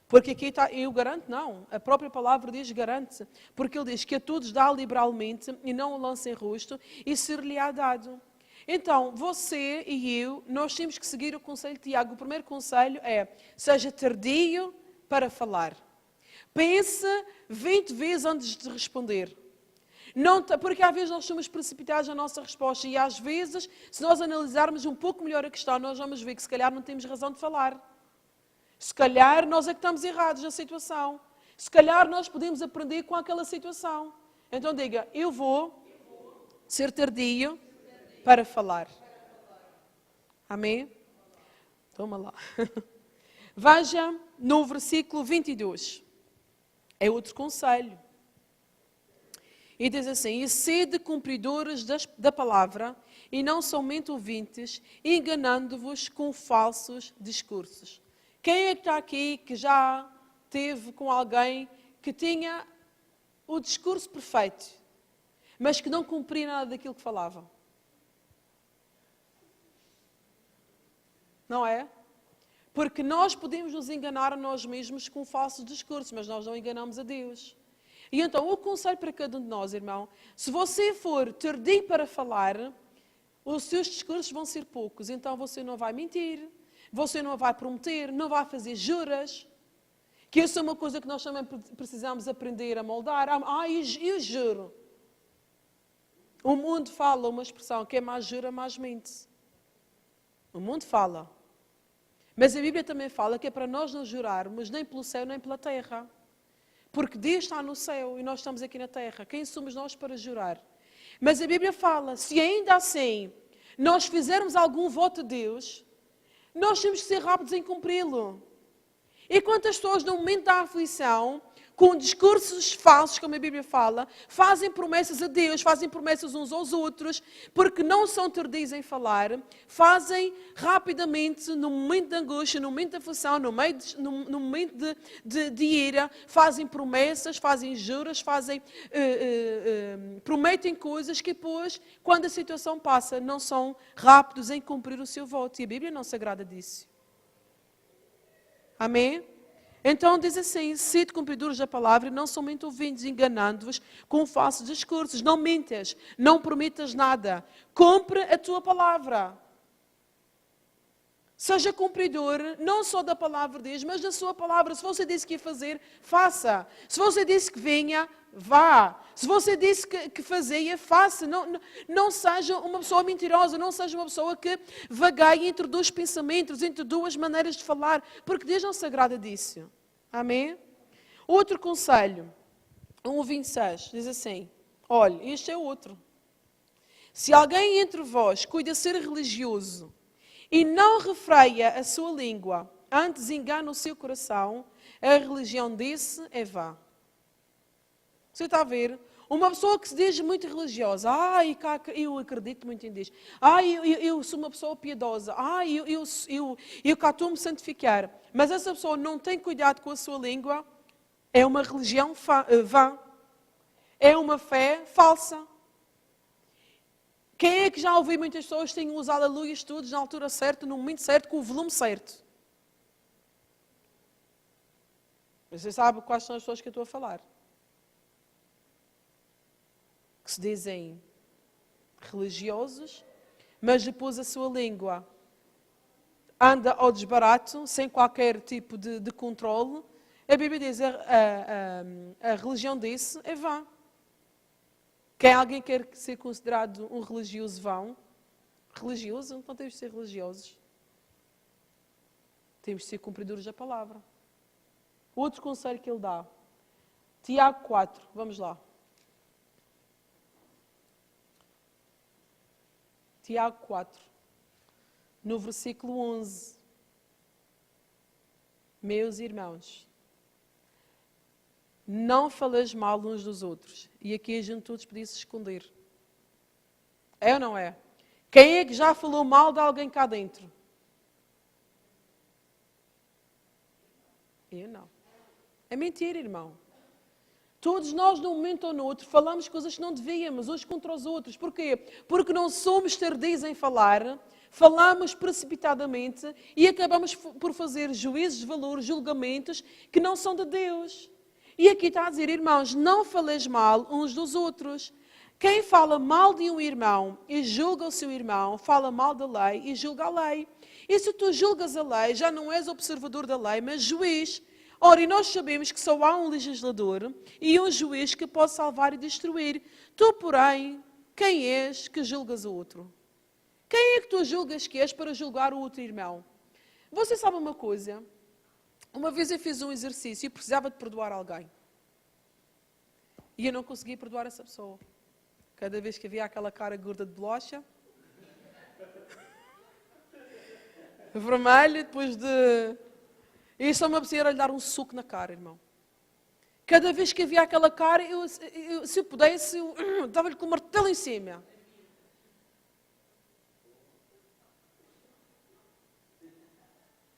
Porque aqui está, eu garanto, não, a própria palavra diz garante, porque ele diz que a todos dá liberalmente e não o lança em rosto e ser-lhe-á dado. Então, você e eu, nós temos que seguir o conselho de Tiago. O primeiro conselho é, seja tardio para falar. Pense 20 vezes antes de responder. Não, porque às vezes nós somos precipitados na nossa resposta e às vezes, se nós analisarmos um pouco melhor a questão, nós vamos ver que se calhar não temos razão de falar. Se calhar nós é que estamos errados na situação. Se calhar nós podemos aprender com aquela situação. Então diga, eu vou ser tardio para falar. Amém? Toma lá. Veja no versículo 22. É outro conselho. E diz assim, e sede cumpridores da palavra, e não somente ouvintes, enganando-vos com falsos discursos. Quem é que está aqui que já teve com alguém que tinha o discurso perfeito, mas que não cumpria nada daquilo que falava? Não é? Porque nós podemos nos enganar a nós mesmos com falsos discursos, mas nós não enganamos a Deus. E então, o conselho para cada um de nós, irmão, se você for tardio para falar, os seus discursos vão ser poucos, então você não vai mentir. Você não vai prometer, não vai fazer juras. Que isso é uma coisa que nós também precisamos aprender a moldar. Eu juro. O mundo fala uma expressão que é mais jura, mais mente. O mundo fala. Mas a Bíblia também fala que é para nós não jurarmos nem pelo céu nem pela terra. Porque Deus está no céu e nós estamos aqui na terra. Quem somos nós para jurar? Mas a Bíblia fala, se ainda assim nós fizermos algum voto a Deus, nós temos que ser rápidos em cumpri-lo. E quantas pessoas, no momento da aflição, com discursos falsos, como a Bíblia fala, fazem promessas a Deus, fazem promessas uns aos outros, porque não são tardios em falar, fazem rapidamente, no momento de angústia, no momento de aflição, no momento de ira, fazem promessas, fazem juras, prometem coisas que depois, quando a situação passa, não são rápidos em cumprir o seu voto. E a Bíblia não se agrada disso. Amém? Então diz assim, sede cumpridores da palavra e não somente ouvintes, enganando-vos com falsos discursos. Não mintas, não prometas nada. Cumpre a tua palavra. Seja cumpridor, não só da palavra de Deus, mas da sua palavra. Se você disse que ia fazer, faça. Se você disse que venha, vá. Se você disse que fazia, faça. Não seja uma pessoa mentirosa, não seja uma pessoa que vagueie entre dois pensamentos, entre duas maneiras de falar, porque Deus não se agrada disso. Amém? Outro conselho, 1:26, diz assim, olha, este é outro. Se alguém entre vós cuida ser religioso e não refreia a sua língua, antes engana o seu coração, a religião desse é vã. Você está a ver? Uma pessoa que se diz muito religiosa, eu acredito muito em Deus, eu sou uma pessoa piedosa, eu cá estou a me santificar, mas essa pessoa não tem cuidado com a sua língua, é uma religião vã, é uma fé falsa. Quem é que já ouviu muitas pessoas que têm usado aleluias todos na altura certa, no momento certo, com o volume certo? Você sabe quais são as pessoas que eu estou a falar? Que se dizem religiosos, mas depois a sua língua anda ao desbarato, sem qualquer tipo de controle. A Bíblia diz a religião desse é vã. Quem alguém quer ser considerado um religioso vão? Religioso? Não temos de ser religiosos. Temos de ser cumpridores da palavra. Outro conselho que ele dá. Tiago 4, vamos lá. Tiago 4, no versículo 11. Meus irmãos, não faleis mal uns dos outros. E aqui a gente todos podia se esconder. É ou não é? Quem é que já falou mal de alguém cá dentro? Eu não. É mentira, irmão. Todos nós, num momento ou no outro, falamos coisas que não devíamos, uns contra os outros. Porquê? Porque não somos tardios em falar, falamos precipitadamente e acabamos por fazer juízos de valor, julgamentos que não são de Deus. E aqui está a dizer, irmãos, não faleis mal uns dos outros. Quem fala mal de um irmão e julga o seu irmão, fala mal da lei e julga a lei. E se tu julgas a lei, já não és observador da lei, mas juiz. Ora, e nós sabemos que só há um legislador e um juiz que pode salvar e destruir. Tu, porém, quem és que julgas o outro? Quem é que tu julgas que és para julgar o outro irmão? Você sabe uma coisa? Uma vez eu fiz um exercício e precisava de perdoar alguém. E eu não conseguia perdoar essa pessoa. Cada vez que havia aquela cara gorda de bolacha, vermelha, depois de... E só me apetecia lhe dar um suco na cara, irmão. Cada vez que havia aquela cara, se eu pudesse, eu dava-lhe com o martelo em cima.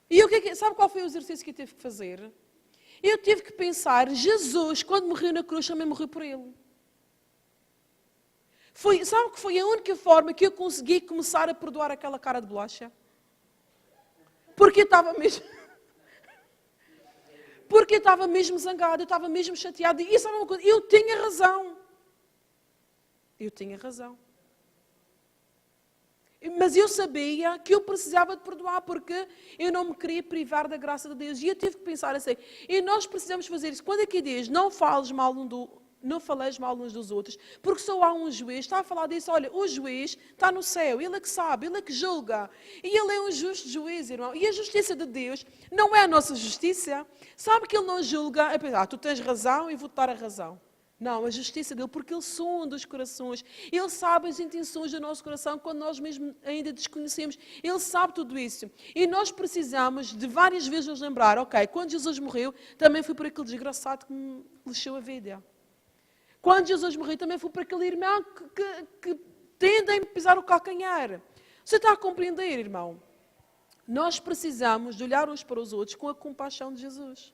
E sabe qual foi o exercício que eu tive que fazer? Eu tive que pensar, Jesus, quando morreu na cruz, também morreu por ele. Sabe que foi a única forma que eu consegui começar a perdoar aquela cara de bolacha? Porque eu estava mesmo... Porque eu estava mesmo zangada, eu estava mesmo chateada. E sabe uma coisa? Eu tinha razão. Eu tinha razão. Mas eu sabia que eu precisava de perdoar, porque eu não me queria privar da graça de Deus. E eu tive que pensar assim, e nós precisamos fazer isso. Quando aqui diz, não faleis mal uns dos outros, porque só há um juiz, está a falar disso, olha, o juiz está no céu, ele é que sabe, ele é que julga. E ele é um justo juiz, irmão. E a justiça de Deus não é a nossa justiça. Sabe que ele não julga, tu tens razão e vou-te dar a razão. Não, a justiça dele, porque ele sonda os corações. Ele sabe as intenções do nosso coração quando nós mesmo ainda desconhecemos. Ele sabe tudo isso. E nós precisamos de várias vezes nos lembrar, ok, quando Jesus morreu, também foi por aquele desgraçado que me lixou a vida. Quando Jesus morreu, também foi por aquele irmão que tende a pisar o calcanhar. Você está a compreender, irmão? Nós precisamos de olhar uns para os outros com a compaixão de Jesus.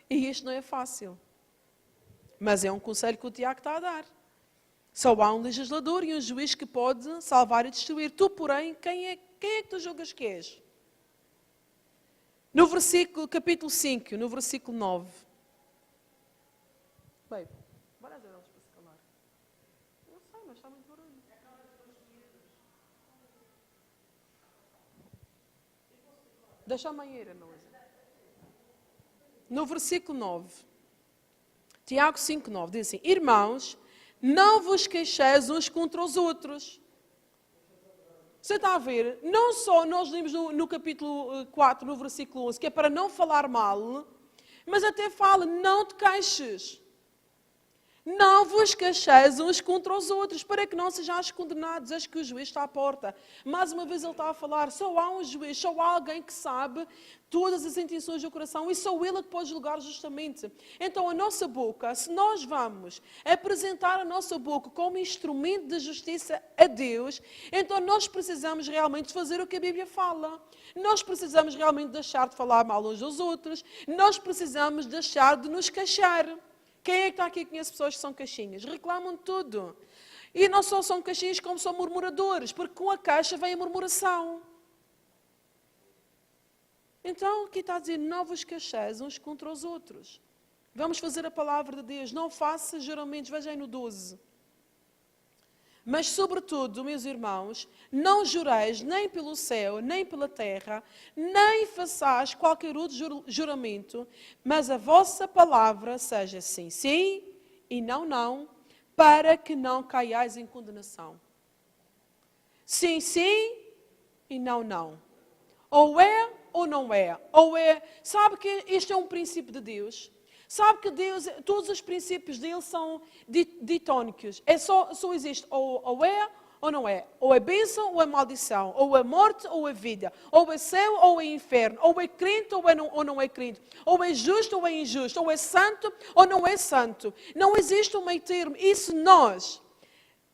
E isto não é fácil. Mas é um conselho que o Tiago está a dar. Só há um legislador e um juiz que pode salvar e destruir. Tu, porém, quem é que tu julgas que és? No capítulo 5, no versículo 9. Bem, bora dizer eles para se calar. Eu sei, mas está muito barulho. Deixa a manheira, Noisa. No versículo 9. Tiago 5,9 diz assim, irmãos, não vos queixeis uns contra os outros. Você está a ver? Não só nós lemos no capítulo 4, no versículo 11, que é para não falar mal, mas até fala, não te queixes. Não vos queixeis uns contra os outros, para que não sejais condenados. Acho que o juiz está à porta. Mais uma vez ele está a falar, só há um juiz, só há alguém que sabe todas as intenções do coração e só ele é que pode julgar justamente. Então a nossa boca, se nós vamos apresentar a nossa boca como instrumento de justiça a Deus, então nós precisamos realmente fazer o que a Bíblia fala. Nós precisamos realmente deixar de falar mal uns dos outros, nós precisamos deixar de nos queixar. Quem é que está aqui que conhece pessoas que são caixinhas? Reclamam de tudo. E não só são caixinhas, como são murmuradores, porque com a caixa vem a murmuração. Então, aqui está a dizer, não vos queixeis uns contra os outros. Vamos fazer a palavra de Deus. Não faça juramentos, veja aí no 12. Mas, sobretudo, meus irmãos, não jureis nem pelo céu, nem pela terra, nem façais qualquer outro juramento, mas a vossa palavra seja sim, sim, e não, não, para que não caiais em condenação. Sim, sim, e não, não. Ou é ou não é. Ou é. Sabe que este é um princípio de Deus? Sabe que Deus, todos os princípios dele são ditónicos. Só existe ou é ou não é? Ou é bênção ou é maldição, ou é morte ou é vida, ou é céu ou é inferno, ou é crente ou não é crente, ou é justo ou é injusto, ou é santo ou não é santo. Não existe um meio termo. Isso nós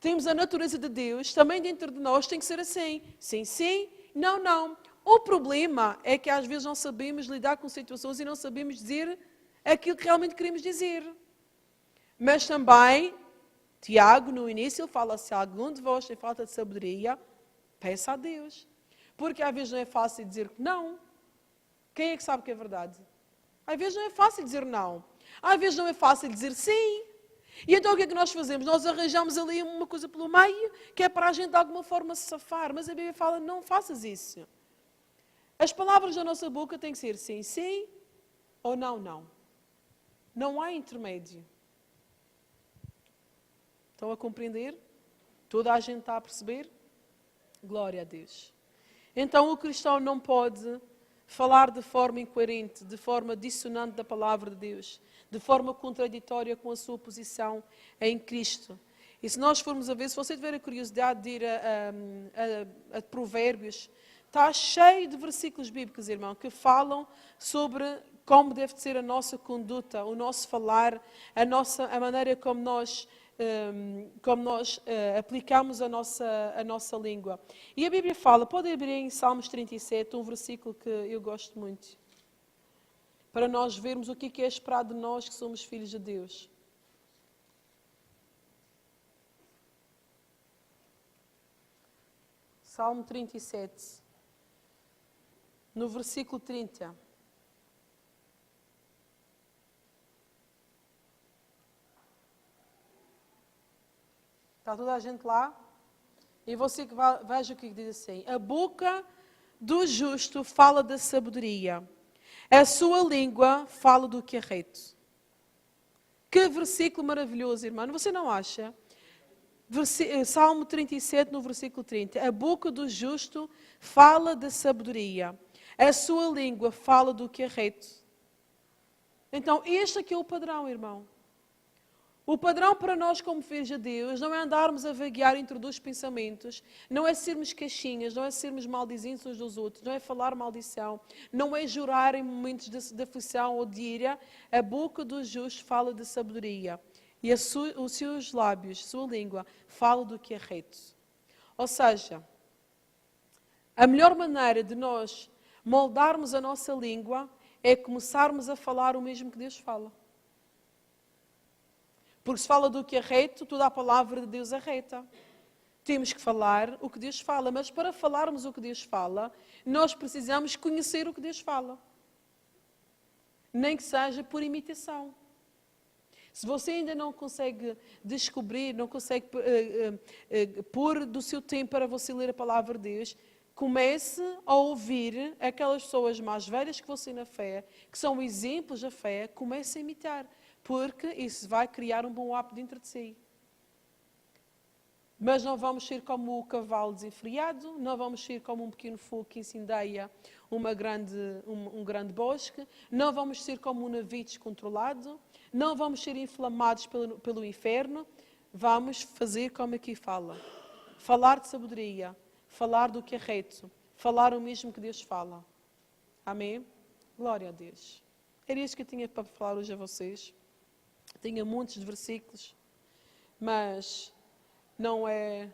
temos a natureza de Deus, também dentro de nós tem que ser assim. Sim, sim, não, não. O problema é que às vezes não sabemos lidar com situações e não sabemos dizer aquilo que realmente queremos dizer. Mas também, Tiago, no início, ele fala: se algum de vós tem falta de sabedoria, peça a Deus. Porque às vezes não é fácil dizer que não. Quem é que sabe que é verdade? Às vezes não é fácil dizer não. Às vezes não é fácil dizer sim. E então o que é que nós fazemos? Nós arranjamos ali uma coisa pelo meio, que é para a gente de alguma forma se safar. Mas a Bíblia fala: não faças isso. As palavras da nossa boca têm que ser sim, sim, ou não, não. Não há intermédio. Estão a compreender? Toda a gente está a perceber? Glória a Deus. Então o cristão não pode falar de forma incoerente, de forma dissonante da palavra de Deus, de forma contraditória com a sua posição em Cristo. E se nós formos a ver, se você tiver a curiosidade de ir a Provérbios, está cheio de versículos bíblicos, irmão, que falam sobre como deve ser a nossa conduta, o nosso falar, a maneira como nós aplicamos a nossa língua. E a Bíblia fala, pode abrir em Salmos 37, um versículo que eu gosto muito, para nós vermos o que é esperado de nós que somos filhos de Deus. Salmo 37, no versículo 30. Está toda a gente lá? E você que veja o que diz assim: a boca do justo fala da sabedoria, a sua língua fala do que é reto. Que versículo maravilhoso, irmão. Você não acha? Salmo 37, no versículo 30. A boca do justo fala da sabedoria, a sua língua fala do que é reto. Então, este aqui é o padrão, irmão. O padrão para nós como filhos de Deus não é andarmos a vaguear entre dois pensamentos, não é sermos caixinhas, não é sermos maldizentes uns dos outros, não é falar maldição, não é jurar em momentos de aflição ou de ira. A boca do justo fala de sabedoria e os seus lábios, sua língua, fala do que é reto. Ou seja, a melhor maneira de nós moldarmos a nossa língua é começarmos a falar o mesmo que Deus fala. Porque se fala do que é reto, toda a palavra de Deus é reta. Temos que falar o que Deus fala, mas para falarmos o que Deus fala, nós precisamos conhecer o que Deus fala. Nem que seja por imitação. Se você ainda não consegue descobrir, não consegue pôr do seu tempo para você ler a palavra de Deus, comece a ouvir aquelas pessoas mais velhas que você na fé, que são exemplos da fé, comece a imitar. Porque isso vai criar um bom hábito dentro de si. Mas não vamos ser como o cavalo desenfreado, não vamos ser como um pequeno fogo que incendeia um grande bosque, não vamos ser como um navio descontrolado, não vamos ser inflamados pelo inferno. Vamos fazer como aqui fala. Falar de sabedoria, falar do que é reto, falar o mesmo que Deus fala. Amém? Glória a Deus. Era isso que eu tinha para falar hoje a vocês. Tinha muitos de versículos, mas não é